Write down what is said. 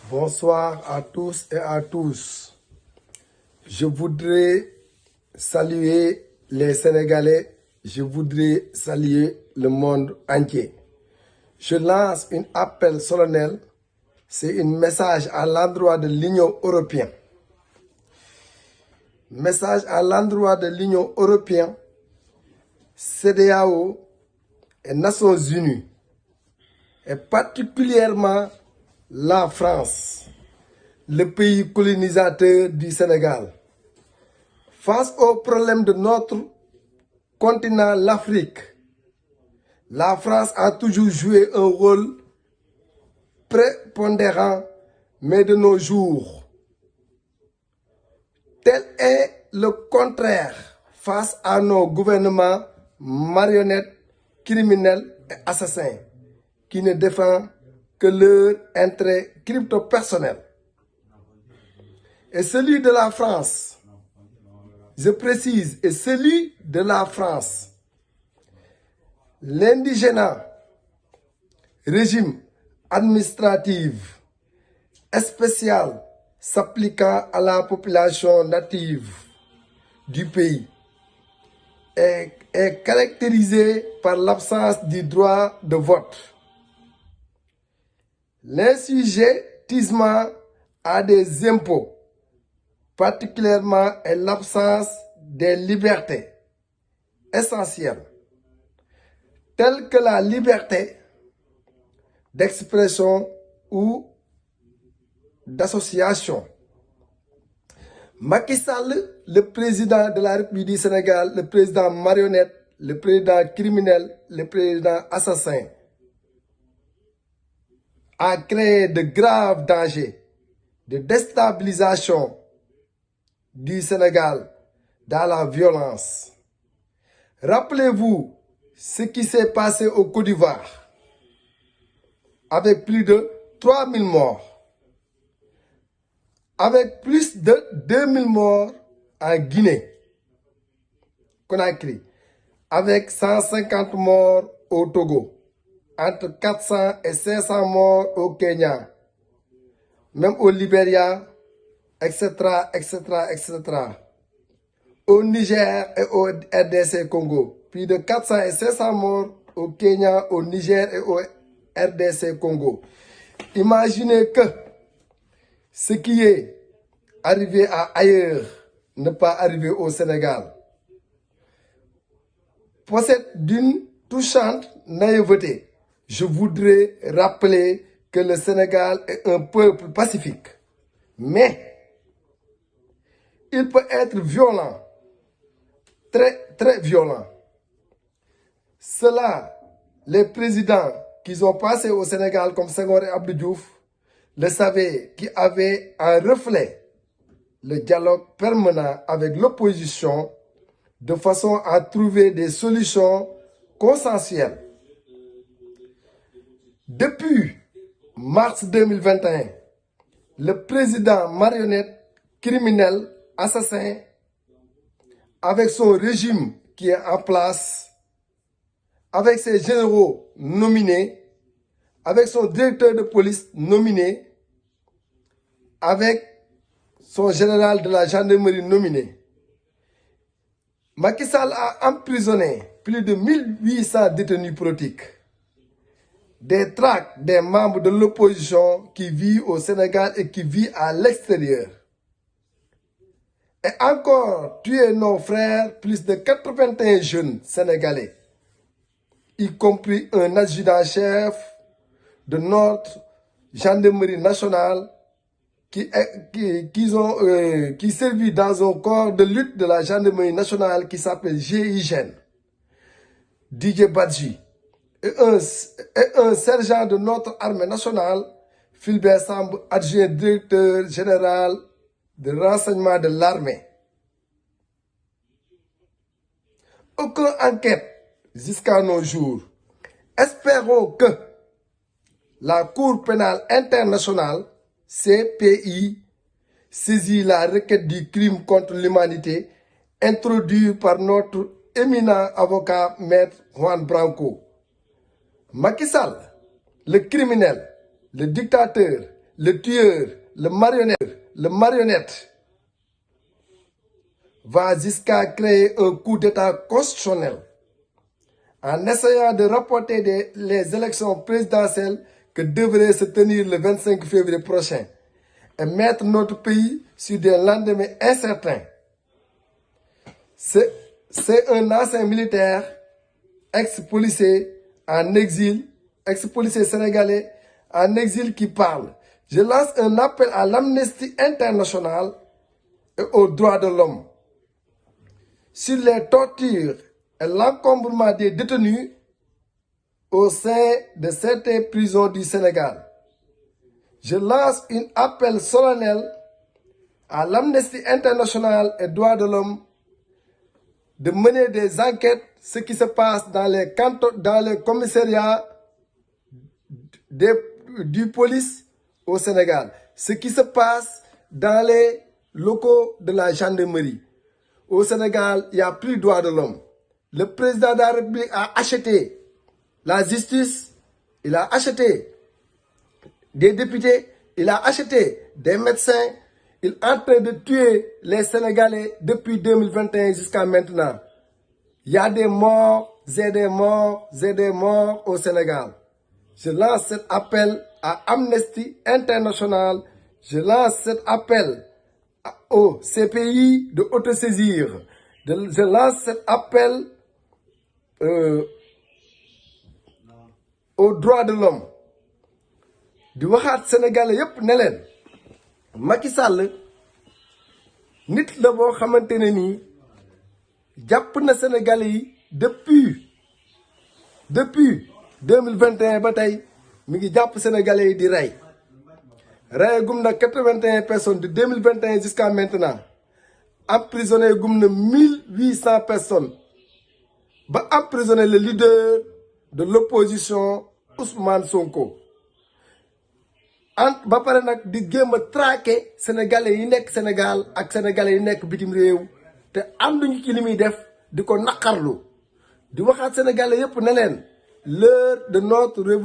Bonsoir à tous et à tous. Je voudrais saluer les Sénégalais, je voudrais saluer le monde entier. Je lance un appel solennel, c'est un message à l'endroit de l'Union européenne. Message à l'endroit de l'Union européenne, CEDEAO et Nations Unies, et particulièrement la France, le pays colonisateur du Sénégal. Face aux problèmes de notre continent, l'Afrique, la France a toujours joué un rôle prépondérant, mais de nos jours, tel est le contraire face à nos gouvernements marionnettes, criminels et assassins qui ne défendent que leur intérêt crypto-personnel. Et celui de la France, je précise, et celui de la France, l'indigénat régime administratif spécial s'appliquant à la population native du pays est caractérisé par l'absence du droit de vote, l'insujettissement à des impôts, particulièrement et l'absence des libertés essentielles, telles que la liberté d'expression ou d'association. Macky Sall, le président de la République du Sénégal, le président marionnette, le président criminel, le président assassin, a créé de graves dangers de déstabilisation du Sénégal dans la violence. Rappelez-vous ce qui s'est passé au Côte d'Ivoire avec plus de 3000 morts, avec plus de 2000 morts en Guinée, Conakry, avec 150 morts au Togo, entre 400 et 500 morts au Kenya, même au Libéria, etc., etc., etc. Au Niger et au RDC Congo, plus de 400 et 500 morts au Kenya, au Niger et au RDC Congo. Imaginez que ce qui est arrivé ailleurs ne pas arriver au Sénégal. Possède d'une touchante naïveté, je voudrais rappeler que le Sénégal est un peuple pacifique. Mais il peut être violent, très, très violent. Cela, les présidents qui ont passé au Sénégal comme Senghor et Abdou Diouf le savaient, qui avaient en reflet le dialogue permanent avec l'opposition de façon à trouver des solutions consensuelles. Depuis mars 2021, le président marionnette, criminel, assassin, avec son régime qui est en place, avec ses généraux nominés, avec son directeur de police nominé, avec son général de la gendarmerie nominé. Macky Sall a emprisonné plus de 1800 détenus politiques, des tracts des membres de l'opposition qui vivent au Sénégal et qui vivent à l'extérieur. Et encore tué nos frères, plus de 81 jeunes Sénégalais, y compris un adjudant-chef de notre gendarmerie nationale qui servit dans un corps de lutte de la gendarmerie nationale qui s'appelle GIGN, Didier Badji, et un sergent de notre armée nationale, Philbert Samb, adjoint directeur général de renseignement de l'armée. Aucune enquête jusqu'à nos jours. Espérons que la Cour pénale internationale, CPI, saisit la requête du crime contre l'humanité introduite par notre éminent avocat Maître Juan Branco. Macky Sall, le criminel, le dictateur, le tueur, le marionnette va jusqu'à créer un coup d'État constitutionnel en essayant de reporter les élections présidentielles que devraient se tenir le 25 février prochain et mettre notre pays sur des lendemains incertains. C'est un ancien militaire, ex-policier en exil, ex-policier sénégalais en exil qui parle. Je lance un appel à l'Amnesty International et aux droits de l'homme sur les tortures et l'encombrement des détenus au sein de certaines prisons du Sénégal. Je lance un appel solennel à l'Amnesty International et droits de l'homme de mener des enquêtes, ce qui se passe dans les cantons, dans les commissariats du police au Sénégal, ce qui se passe dans les locaux de la gendarmerie. Au Sénégal, il n'y a plus de droits de l'homme. Le président de la République a acheté la justice, il a acheté des députés, il a acheté des médecins, il est en train de tuer les Sénégalais depuis 2021 jusqu'à maintenant. Il y a des morts et des morts et des morts au Sénégal. Je lance cet appel à Amnesty International. Je lance cet appel au CPI de autosaisir. Je lance cet appel aux droits de l'homme. di waxaat sénégalais yépp ne leen Macky Sall nit la boo xamante ne nii jàpp na sénégalais yi depuis 2021 ba tey mi ngi jàpp sénégalais yi di rey gum na 81 personnes de 2021 jusqu'à maintenant emprisonné gum na 1800 personnes ba emprisonné le leader de l'opposition Ousmane Sonko. ba pare nag di jéem a traquer sénégalais yi nekk Sénégal ak sénégalais yi nekk bitim réew te ànduñu ci li muy def di ko naqarlu di waxaat sénégalais yépp ne leen l'heure de notre révolution